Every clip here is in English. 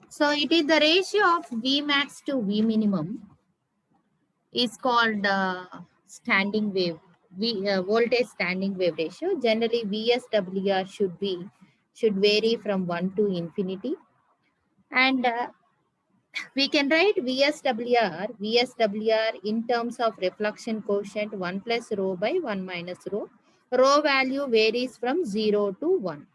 So it is the ratio of V max to V minimum is called standing wave, voltage standing wave ratio. Generally, VSWR should vary from 1 to infinity, and we can write VSWR in terms of reflection coefficient 1 plus rho by 1 minus rho. Rho value varies from 0 to 1.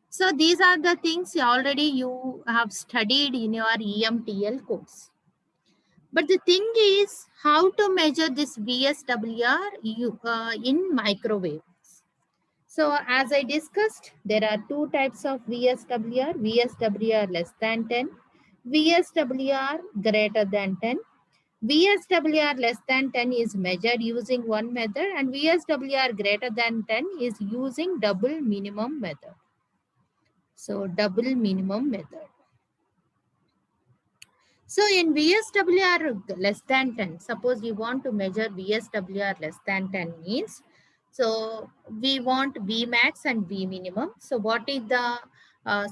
So these are the things already you have studied in your EMTL course. But the thing is how to measure this VSWR in microwaves. So as I discussed, there are two types of VSWR, VSWR less than 10, VSWR greater than 10. VSWR less than 10 is measured using one method, and VSWR greater than 10 is using double minimum method. So double minimum method. So in VSWR less than 10, suppose you want to measure VSWR less than 10 means, so we want Vmax and V minimum. So what is the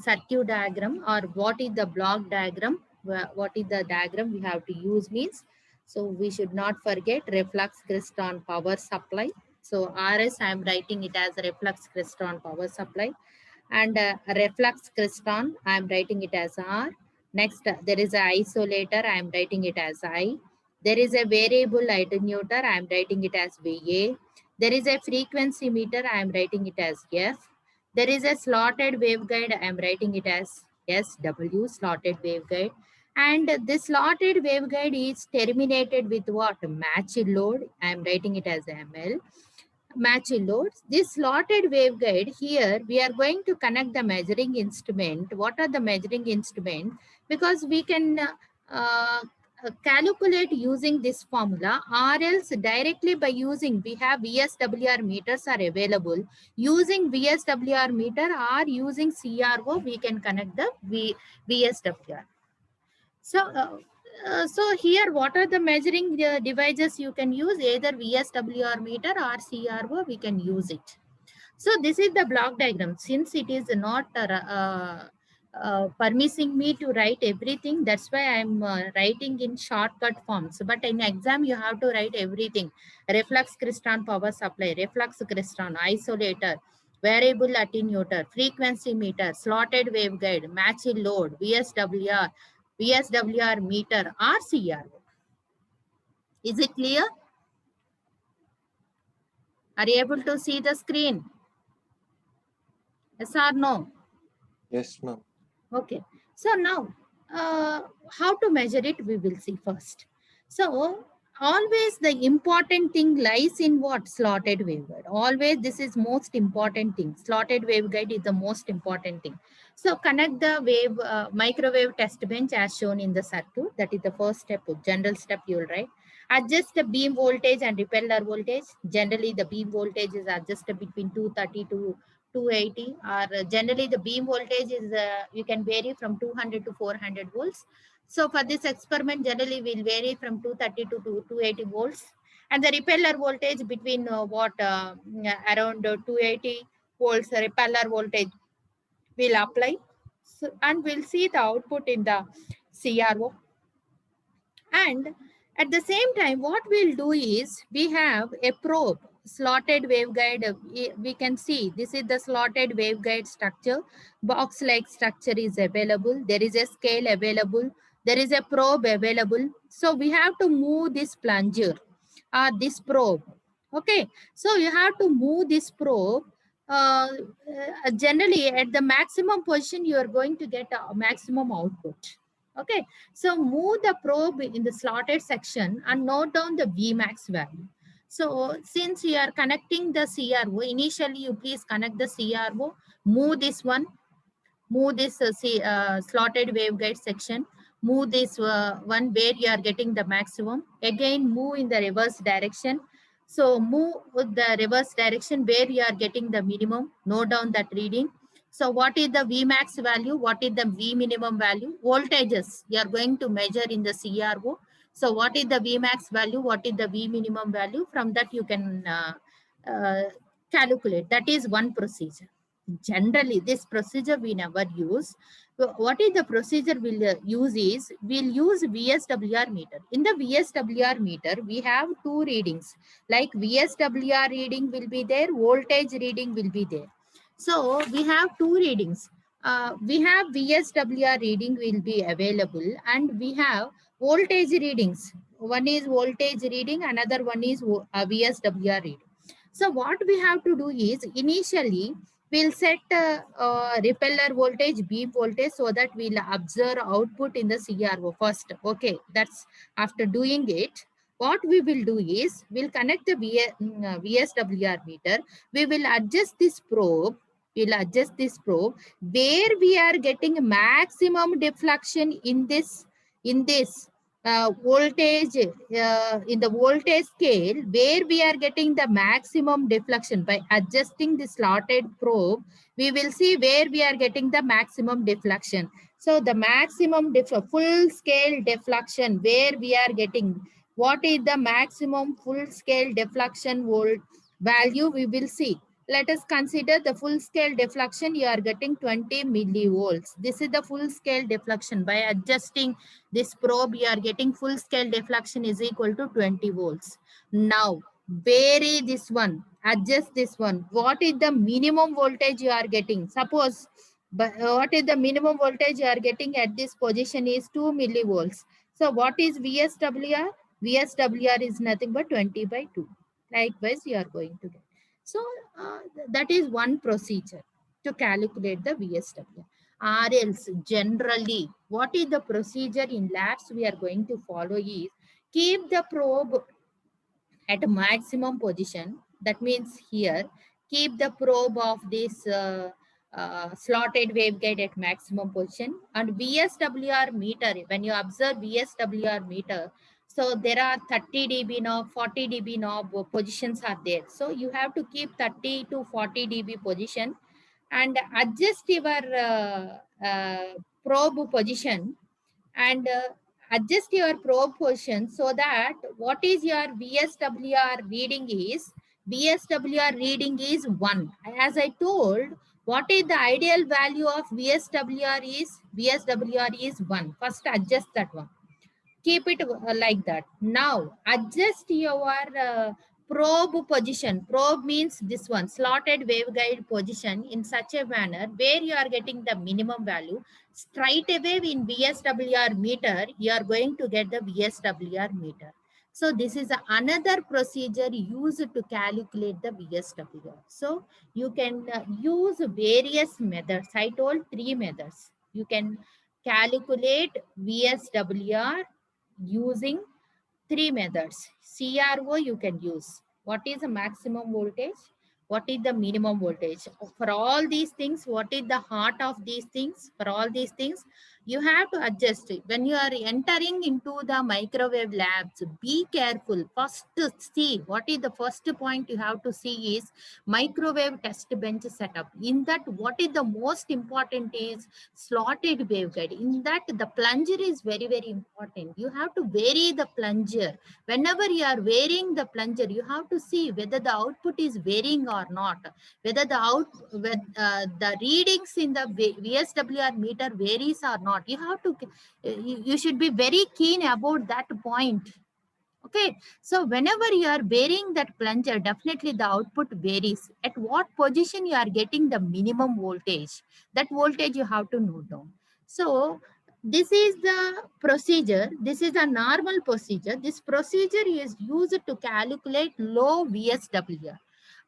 circuit diagram, or what is the block diagram? What is the diagram we have to use means, so we should not forget reflux crystal power supply. So RS I am writing it as reflux crystal power supply, and reflux crystal I am writing it as R. Next, there is an isolator, I am writing it as I. There is a variable attenuator, I am writing it as VA. There is a frequency meter, I am writing it as F. There is a slotted waveguide, I am writing it as SW, slotted waveguide. And this slotted waveguide is terminated with what? Matched load, I am writing it as ML. Matching loads. This slotted waveguide here, we are going to connect the measuring instrument. What are the measuring instrument? Because we can calculate using this formula, or else directly by using, we have VSWR meters are available. Using VSWR meter or using CRO, we can connect the VSWR. So here, what are the measuring devices you can use? Either VSWR meter or CRO, we can use it. So this is the block diagram. Since it is not permitting me to write everything, that's why I'm writing in shortcut forms. But in exam, you have to write everything. Reflux crystal power supply, reflux crystal, isolator, variable attenuator, frequency meter, slotted waveguide, matched load, VSWR, VSWR meter, or CRO. Is it clear? Are you able to see the screen? Yes or no? Yes, ma'am. Okay. So now, how to measure it, we will see first. So always the important thing lies in what? Slotted waveguide. Always this is most important thing. Slotted waveguide is the most important thing. So connect the microwave test bench as shown in the circuit. That is the first step, general step you will write. Adjust the beam voltage and repeller voltage. Generally the beam voltage is adjusted between 230 to 280, or generally the beam voltage is you can vary from 200 to 400 volts. So for this experiment, generally will vary from 230 to 280 volts, and the repeller voltage between around 280 volts repeller voltage will apply. So, and we'll see the output in the CRO. And at the same time, what we'll do is we have a probe, slotted waveguide. We can see this is the slotted waveguide structure. Box-like structure is available. There is a scale available. There is a probe available. So we have to move this plunger or this probe. Okay. So you have to move this probe. Generally, at the maximum position, you are going to get a maximum output. Okay. So move the probe in the slotted section and note down the Vmax value. So since you are connecting the CRO, initially you please connect the CRO, move this one, move this slotted waveguide section, move this one where you are getting the maximum. Again, move in the reverse direction. So move with the reverse direction where you are getting the minimum, note down that reading. So what is the Vmax value? What is the V minimum value? Voltages you are going to measure in the CRO. So what is the Vmax value? What is the V minimum value? From that you can calculate. That is one procedure. Generally, this procedure we never use. What is the procedure we'll use is, we'll use VSWR meter. In the VSWR meter, we have two readings. Like VSWR reading will be there, voltage reading will be there. So we have two readings. We have VSWR reading will be available, and we have voltage readings. One is voltage reading, another one is VSWR reading. So what we have to do is, initially we'll set repeller voltage, beam voltage, so that we'll observe output in the CRO first. Okay, that's after doing it. What we will do is, we'll connect the VSWR meter. We will adjust this probe. We'll adjust this probe where we are getting maximum deflection in this voltage, in the voltage scale, where we are getting the maximum deflection. By adjusting the slotted probe, we will see where we are getting the maximum deflection. So the maximum full scale deflection, where we are getting, what is the maximum full scale deflection volt value, we will see. Let us consider the full scale deflection. You are getting 20 millivolts. This is the full scale deflection. By adjusting this probe, you are getting full scale deflection is equal to 20 volts. Now vary this one, adjust this one. What is the minimum voltage you are getting? Suppose, but what is the minimum voltage you are getting at this position is 2 millivolts. So what is VSWR? VSWR is nothing but 20 by 2. Likewise, you are going to get. So that is one procedure to calculate the VSWR. Or else, generally, what is the procedure in labs we are going to follow is, keep the probe at maximum position. That means here, keep the probe of this slotted waveguide at maximum position. And VSWR meter, when you observe VSWR meter, so there are 30 dB knob, 40 dB knob positions are there. So you have to keep 30 to 40 dB position and adjust your probe position, and adjust your probe position, so that what is your VSWR reading is, VSWR reading is 1. As I told, what is the ideal value of VSWR is, VSWR is 1. First adjust that one, keep it like that. Now adjust your probe position. Probe means this one, slotted waveguide position, in such a manner where you are getting the minimum value. Straight away in VSWR meter, you are going to get the VSWR meter. So this is another procedure used to calculate the VSWR. So you can use various methods. I told 3 methods. You can calculate VSWR using 3 methods. CRO you can use. What is the maximum voltage? What is the minimum voltage? For all these things, what is the heart of these things? For all these things, you have to adjust it. When you are entering into the microwave labs, be careful. First, see what is the first point you have to see is microwave test bench setup. In that, what is the most important is slotted waveguide. In that, the plunger is very, very important. You have to vary the plunger. Whenever you are varying the plunger, you have to see whether the output is varying or not. Whether the readings in the VSWR meter varies or not. You have to, you should be very keen about that point. Okay, so whenever you are varying that plunger, definitely the output varies. At what position you are getting the minimum voltage, that voltage you have to note down. So this is the procedure. This is a normal procedure. This procedure is used to calculate low VSWR.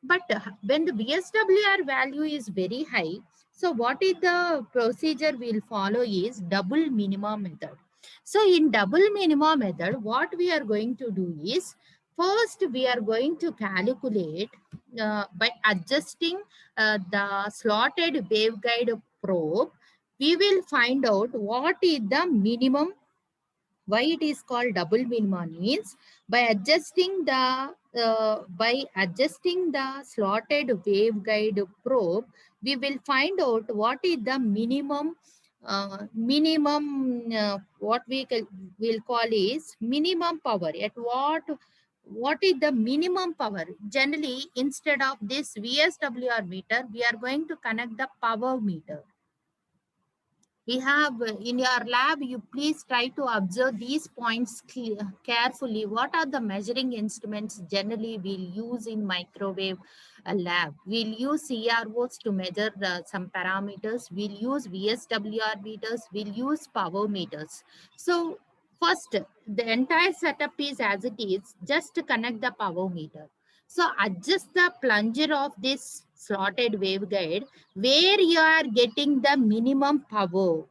But when the VSWR value is very high, so what is the procedure we'll follow is double minima method. So in double minima method, what we are going to do is, first we are going to calculate by adjusting the slotted waveguide probe. We will find out what is the minimum. Why it is called double minima means, by adjusting the slotted waveguide probe, we will find out what is the minimum what we will call is minimum power. At what what is the minimum power? Generally, instead of this VSWR meter, we are going to connect the power meter. We have in your lab, you please try to observe these points carefully. What are the measuring instruments generally we'll use in microwave lab? We'll use CROs to measure some parameters. We'll use VSWR meters. We'll use power meters. So first, the entire setup is as it is, just to connect the power meter. So adjust the plunger of this slotted waveguide where you are getting the minimum power.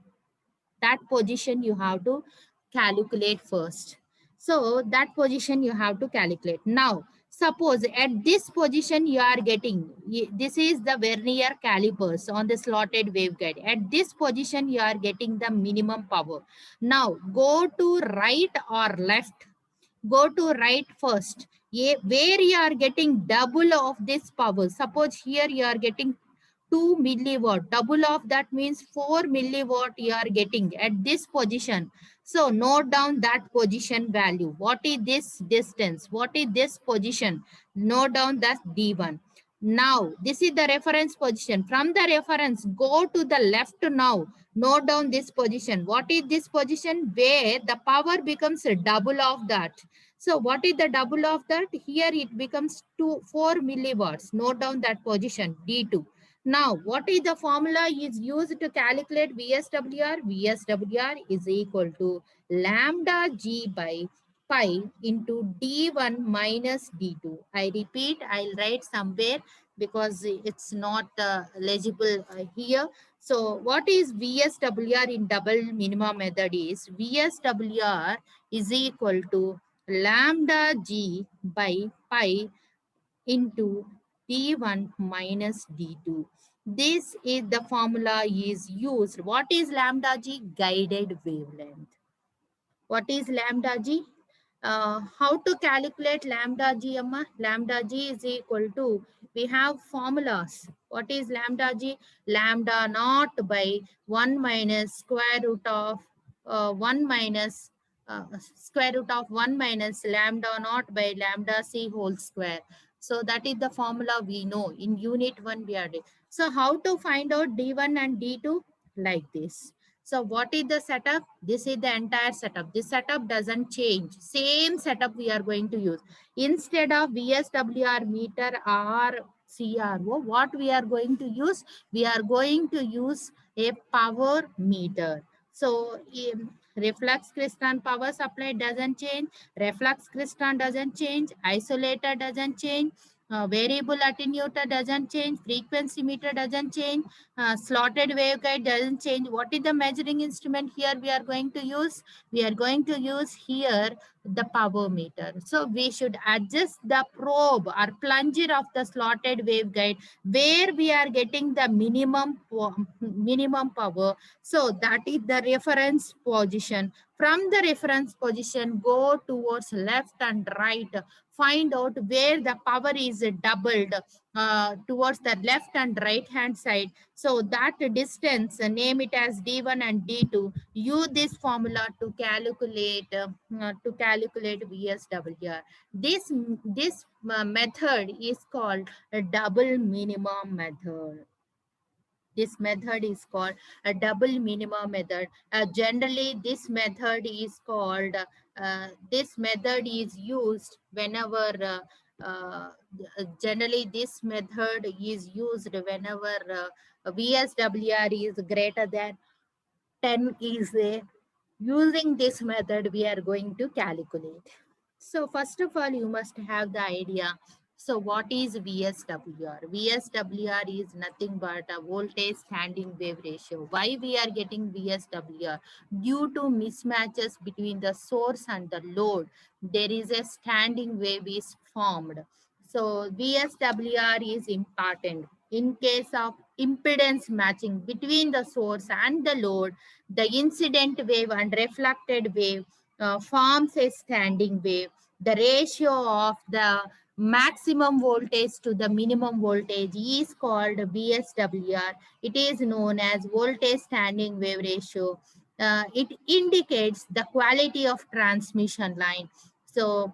That position you have to calculate first. So that position you have to calculate. Now, suppose at this position you are getting, this is the vernier calipers on the slotted waveguide. At this position you are getting the minimum power. Now, go to right or left. Go to right first. Where you are getting double of this power. Suppose here you are getting 2 milliwatt. Double of that means 4 milliwatt you are getting at this position. So note down that position value. What is this distance? What is this position? Note down that D1. Now, this is the reference position. From the reference, go to the left now. Note down this position. What is this position? Where the power becomes double of that. So what is the double of that? Here it becomes 4 milliwatts. Note down that position, D2. Now, what is the formula is used to calculate VSWR? VSWR is equal to lambda G by pi into D1 minus D2. I repeat, I'll write somewhere because it's not legible here. So what is VSWR in double minimum method is VSWR is equal to lambda G by pi into D1 minus D2. This is the formula is used. What is lambda G? Guided wavelength. What is lambda G? How to calculate lambda G, Amma? Lambda G is equal to, we have formulas. What is lambda G? Lambda naught by 1 minus square root of 1 minus square root of 1 minus lambda naught by lambda C whole square. So that is the formula we know. In unit 1 we are doing. So how to find out D1 and D2? Like this. So what is the setup? This is the entire setup. This setup doesn't change. Same setup we are going to use. Instead of VSWR meter or CRO, what we are going to use? We are going to use a power meter. So reflex crystal power supply doesn't change. Reflex crystal doesn't change. Isolator doesn't change. Variable attenuator doesn't change. Frequency meter doesn't change. Slotted waveguide doesn't change. What is the measuring instrument here we are going to use? We are going to use here the power meter. So we should adjust the probe or plunger of the slotted waveguide where we are getting the minimum power. So that is the reference position. From the reference position, go towards left and right. Find out where the power is doubled towards the left and right hand side. So that distance, name it as D1 and D2. Use this formula to calculate VSWR. This method is called a double minimum method. This method is called a double minimum method. Generally, this method is used whenever generally this method is used whenever VSWR is greater than 10 is a, using this method we are going to calculate. So first of all, you must have the idea. So what is VSWR? VSWR is nothing but a voltage standing wave ratio. Why we are getting VSWR? Due to mismatches between the source and the load, there is a standing wave is formed. So VSWR is important. In case of impedance matching between the source and the load, the incident wave and reflected wave forms a standing wave. The ratio of the maximum voltage to the minimum voltage is called VSWR. It is known as voltage standing wave ratio. It indicates the quality of transmission line. So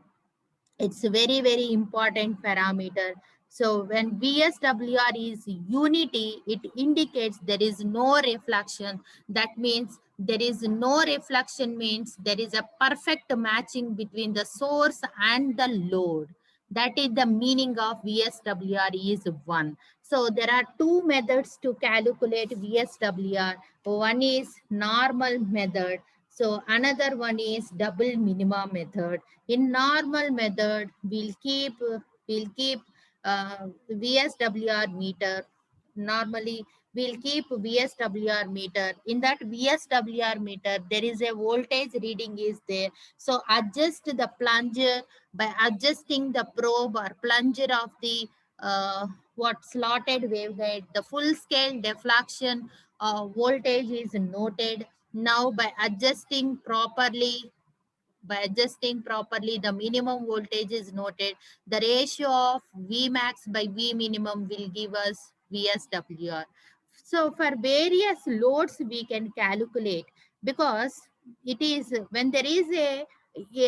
It's a very, very important parameter. So when VSWR is unity, it indicates there is no reflection. That means there is no reflection means there is a perfect matching between the source and the load. That is the meaning of VSWR is 1. So there are two methods to calculate VSWR. One is normal method. So another one is double minima method. In normal method, we'll keep VSWR meter. Normally, we'll keep VSWR meter. In that VSWR meter, there is a voltage reading is there. So adjust the plunger by adjusting the probe or plunger of the what slotted waveguide. The full scale deflection voltage is noted. Now by adjusting properly, the minimum voltage is noted. The ratio of Vmax by V minimum will give us VSWR. So for various loads, we can calculate, because it is when there is a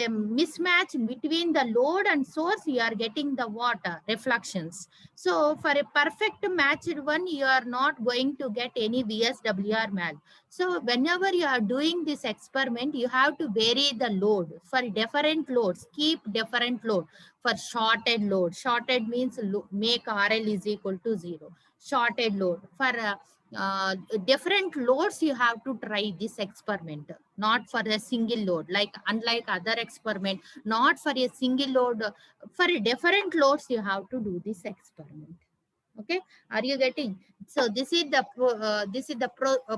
mismatch between the load and source, you are getting the water reflections. So for a perfect matched one, you are not going to get any VSWR match. So whenever you are doing this experiment, you have to vary the load for different loads. Keep different load for shorted load. Shorted means make RL is equal to 0. Shorted load for different loads, you have to try this experiment, not for a single load. Like unlike other experiment, not for a single load. For different loads, you have to do this experiment. Okay, are you getting? So this is the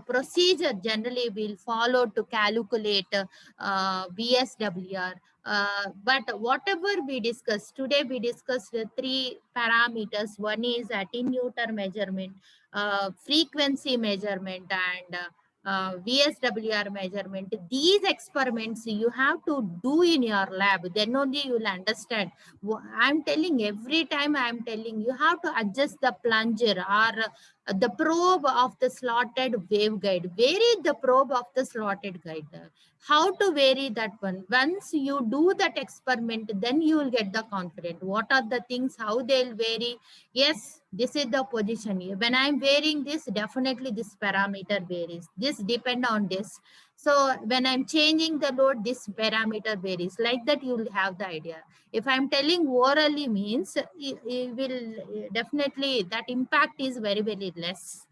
procedure generally we'll follow to calculate VSWR. But whatever we discussed today, we discussed the three parameters. One is attenuator measurement, frequency measurement, and VSWR measurement. These experiments you have to do in your lab, then only you will understand. I'm telling every time, I'm telling you have to adjust the plunger or the probe of the slotted waveguide. Vary the probe of the slotted guide. How to vary that one? Once you do that experiment, then you will get the confidence. What are the things, how they'll vary? Yes, this is the position. When I'm varying this, definitely this parameter varies. This depend on this. So when I'm changing the load, this parameter varies. Like that, you will have the idea. If I'm telling orally means, it will definitely, that impact is very, very less.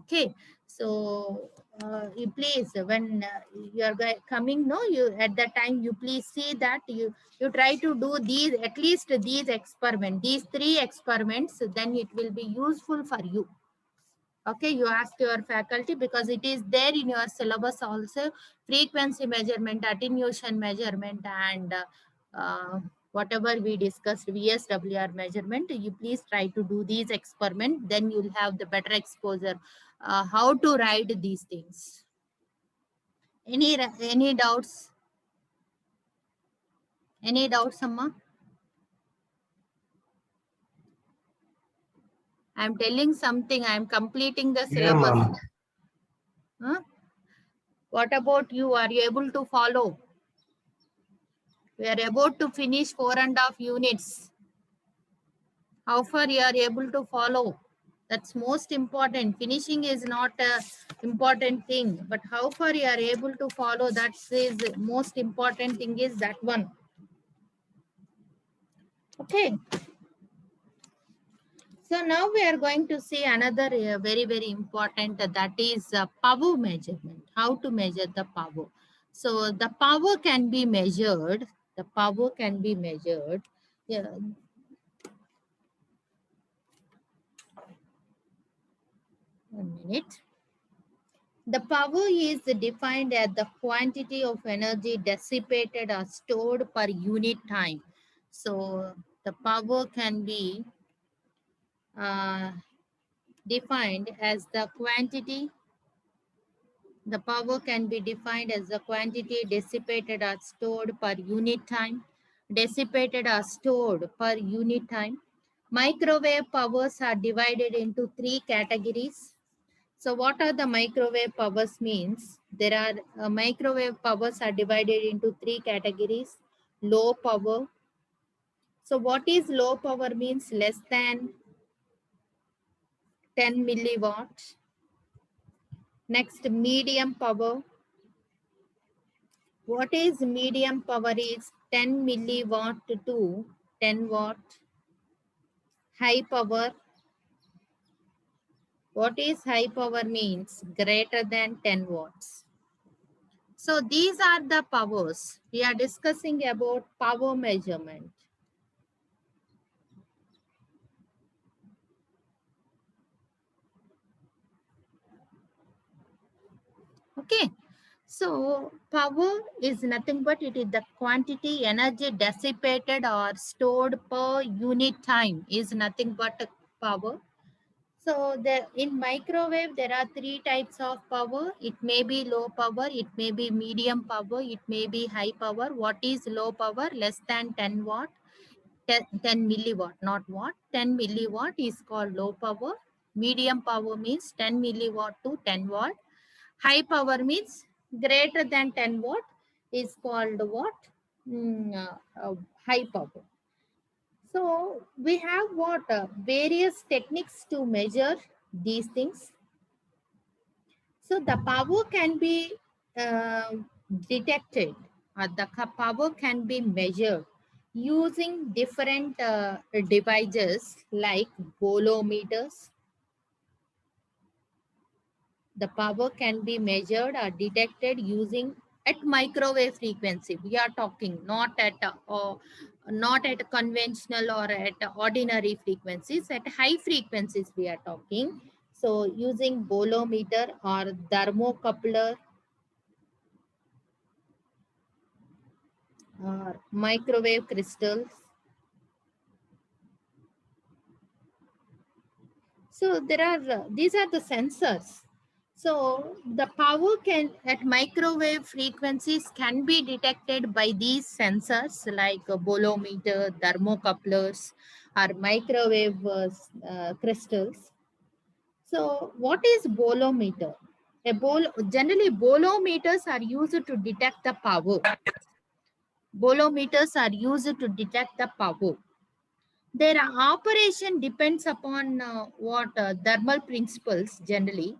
Okay, so you please, when you are coming, no, you at that time, you please see that you try to do these, at least these experiments, these three experiments, then it will be useful for you. Okay, you ask your faculty, because it is there in your syllabus also. Frequency measurement, attenuation measurement, and whatever we discussed, VSWR measurement, you please try to do these experiments, then you'll have the better exposure how to write these things. Any doubts? Any doubts, Amma? I'm telling something, I'm completing the Yeah, syllabus. ma'am. Huh? What about you? Are you able to follow? We are about to finish 4.5 units. How far you are able to follow? That's most important. Finishing is not a important thing, but how far you are able to follow, that is most important thing, is that one. Okay. So now we are going to see another very, very important, that is power measurement. How to measure the power. So the power can be measured. The power can be measured. Yeah. 1 minute. The power is defined as the quantity of energy dissipated or stored per unit time. So the power can be uh, defined as the quantity. The power can be defined as the quantity dissipated or stored per unit time. Dissipated or stored per unit time. Microwave powers are divided into three categories. So what are the microwave powers means? There are microwave powers are divided into three categories: low power, So what is low power means less than 10 milliwatt. Next, medium power. What is medium power is 10 milliwatt to 10 watt. High power. What is high power means greater than 10 watts. So these are the powers. We are discussing about power measurement. Okay. So power is nothing but it is the quantity energy dissipated or stored per unit time is nothing but power. So in microwave, there are three types of power. It may be low power, it may be medium power, it may be high power. What is low power? Less than 10 watt, 10 milliwatt, not watt. 10 milliwatt is called low power. Medium power means 10 milliwatt to 10 watt. High power means greater than 10 watt is called what? High power. So we have what? Various techniques to measure these things. So the power can be uh, detected, or the power can be measured using different devices like bolometers. The power can be measured or detected using at microwave frequency. We are talking not at conventional or at ordinary frequencies. At high frequencies we are talking. So using bolometer or thermocoupler or microwave crystals. So there are these are the sensors. So the power can at microwave frequencies can be detected by these sensors like a bolometer, thermocouplers, or microwave crystals. So what is bolometer? Generally bolometers are used to detect the power. Bolometers are used to detect the power. Their operation depends upon what thermal principles generally.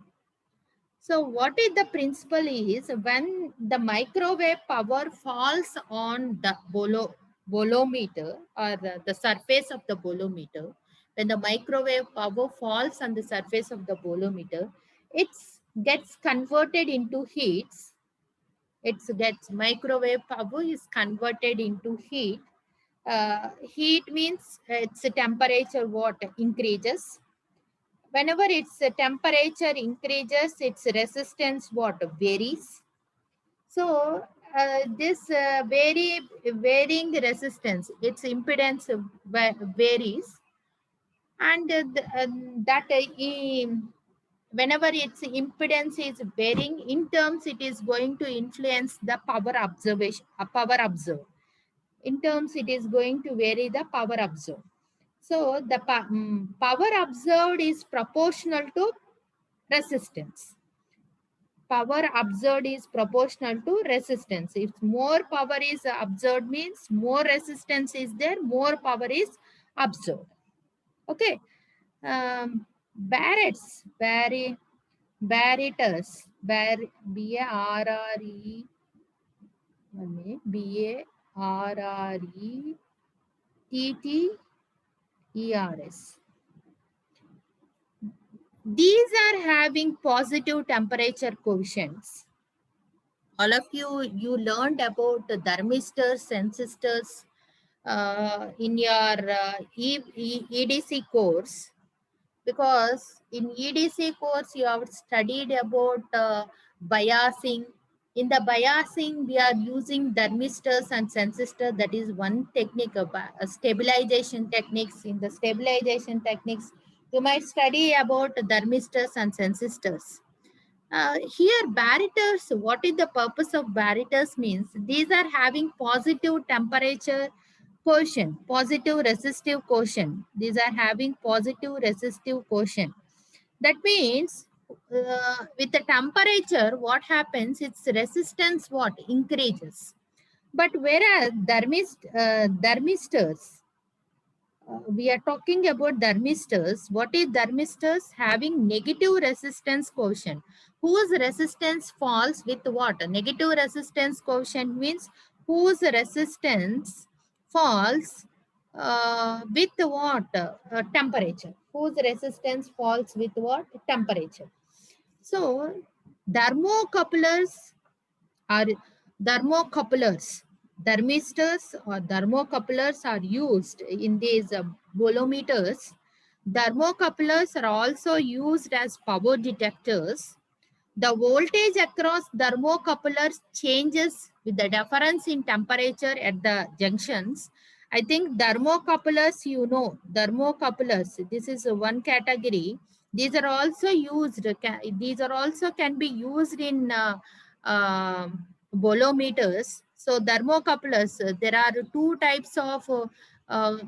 So what is the principle is when the microwave power falls on the bolometer or the surface of the bolometer, when the microwave power falls on the surface of the bolometer, it gets converted into heats. It gets microwave power is converted into heat. Heat means its temperature what increases. Whenever its temperature increases, its resistance what varies. So this varying resistance, its impedance varies, and whenever its impedance is varying in terms, it is going to influence the power observation, power observed. In terms, it is going to vary the power observed. So the power observed is proportional to resistance. Power observed is proportional to resistance. If more power is observed means more resistance is there, more power is observed. Okay. Barrett's, Barretters, B-A-R-R-E, B-A-R-R-E-T-T-E-R-S. These are having positive temperature coefficients. All of you learned about the thermistors, sensistors in your EDC course, because in EDC course you have studied about biasing. In the biasing, we are using thermistors and sensistors. That is one technique of stabilization techniques. In the stabilization techniques, you might study about thermistors and sensistors. Here, barometers, what is the purpose of barometers means these are having positive temperature quotient, positive resistive quotient. These are having positive resistive quotient. That means with the temperature, what happens? Its resistance what increases. But whereas thermistors, we are talking about thermistors. What is thermistors? Having negative resistance coefficient. Whose resistance falls with what? Negative resistance coefficient means whose resistance falls with what? Temperature. Whose resistance falls with what? Temperature. So thermocouplers are thermocouplers. Thermistors or thermocouplers are used in these bolometers. Thermocouplers are also used as power detectors. The voltage across thermocouplers changes with the difference in temperature at the junctions. I think thermocouplers, thermocouplers, this is one category. These are also used, these are also can be used in bolometers. So thermocouplers, there are two types of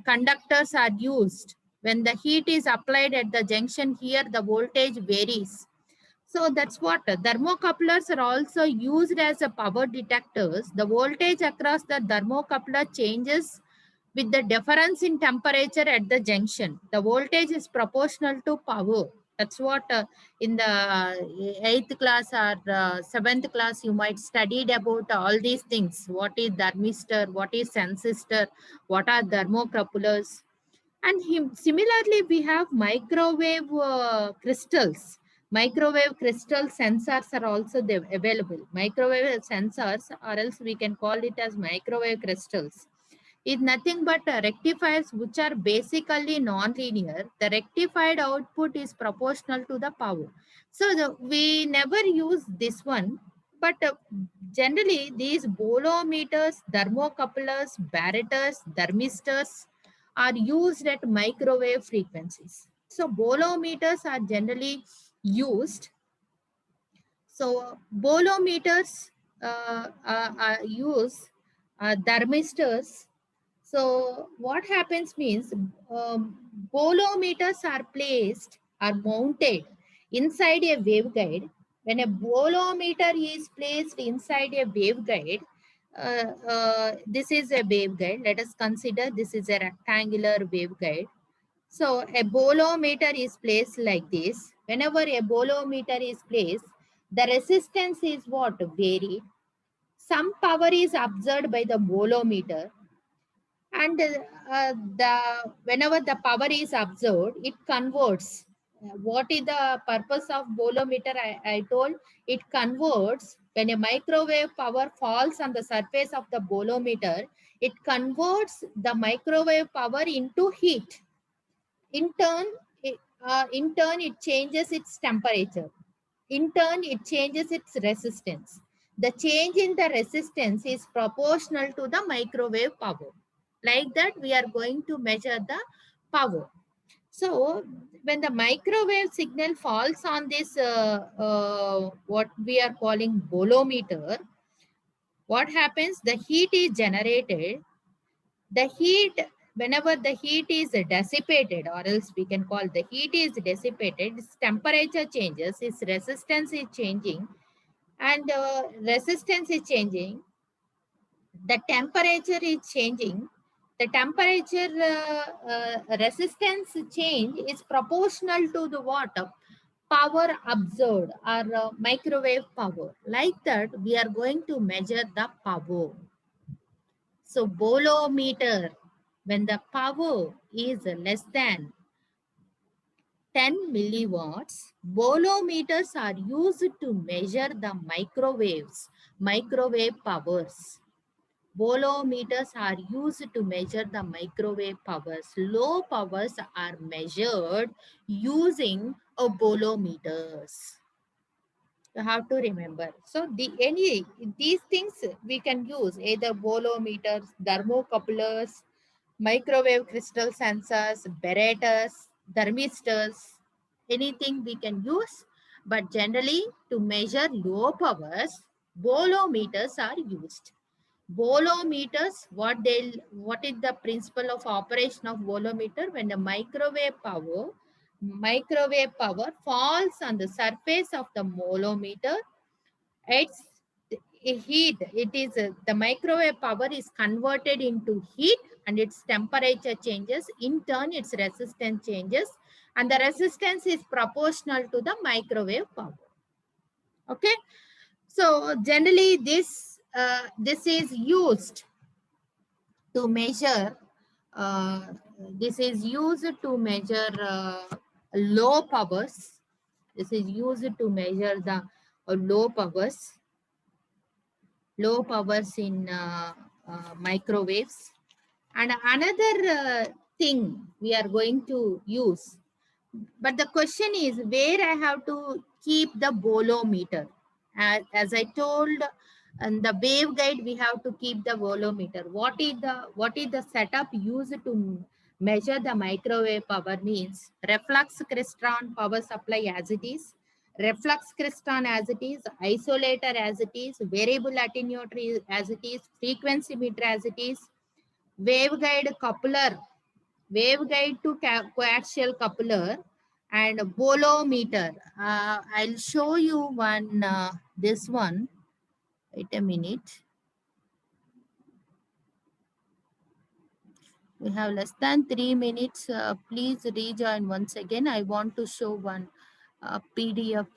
conductors are used. When the heat is applied at the junction here, the voltage varies. So that's what thermocouplers are also used as a power detectors. The voltage across the thermocoupler changes with the difference in temperature at the junction. The voltage is proportional to power. That's what in the 8th class or 7th class you might studied about all these things. What is thermistor? What is transistor? What are thermocouplers? And similarly, we have microwave crystals. Microwave crystal sensors are also available. Microwave sensors, or else we can call it as microwave crystals, is nothing but rectifiers which are basically non-linear. The rectified output is proportional to the power. So we never use this one, but generally these bolometers, thermocouplers, barometers, thermistors are used at microwave frequencies. So bolometers are generally used. So bolometers use thermistors. So what happens means bolometers are placed, are mounted inside a waveguide. When a bolometer is placed inside a waveguide, this is a waveguide. Let us consider this is a rectangular waveguide. So a bolometer is placed like this. Whenever a bolometer is placed, the resistance is what? Varied. Some power is observed by the bolometer, and whenever the power is observed, it converts. What is the purpose of bolometer? I told it converts. When a microwave power falls on the surface of the bolometer, it converts the microwave power into heat. In turn, it changes its temperature. In turn, it changes its resistance. The change in the resistance is proportional to the microwave power. Like that, we are going to measure the power. So, when the microwave signal falls on this, what we are calling bolometer, what happens? The heat is generated. The heat, whenever the heat is dissipated, or else we can call the heat is dissipated, its temperature changes, its resistance is changing, and resistance is changing, the temperature is changing. The temperature resistance change is proportional to the what? Power observed, or microwave power. Like that, we are going to measure the power. So bolometer, when the power is less than 10 milliwatts, bolometers are used to measure the microwave powers. Bolometers are used to measure the microwave powers. Low powers are measured using a bolometers. You have to remember. So these things we can use either bolometers, thermocouplers, microwave crystal sensors, barometers, thermistors, anything we can use. But generally, to measure low powers, bolometers are used. Bolometers, what is the principle of operation of bolometer? When the microwave power falls on the surface of the bolometer, its heat, it is the microwave power is converted into heat and its temperature changes. In turn, its resistance changes, and the resistance is proportional to the microwave power. Okay, so generally this is used to measure. Uh, this is used to measure low powers. This is used to measure the low powers in microwaves. And another thing we are going to use, but the question is where I have to keep the bolometer. As I told, in the waveguide we have to keep the bolometer. What is the setup used to measure the microwave power means reflux crystron power supply as it is, reflux crystron as it is, isolator as it is, variable attenuator as it is, frequency meter as it is, waveguide coupler, waveguide to coaxial coupler, and bolometer. I'll show you one, this one. Wait a minute. We have less than 3 minutes. Please rejoin once again. I want to show one PDF.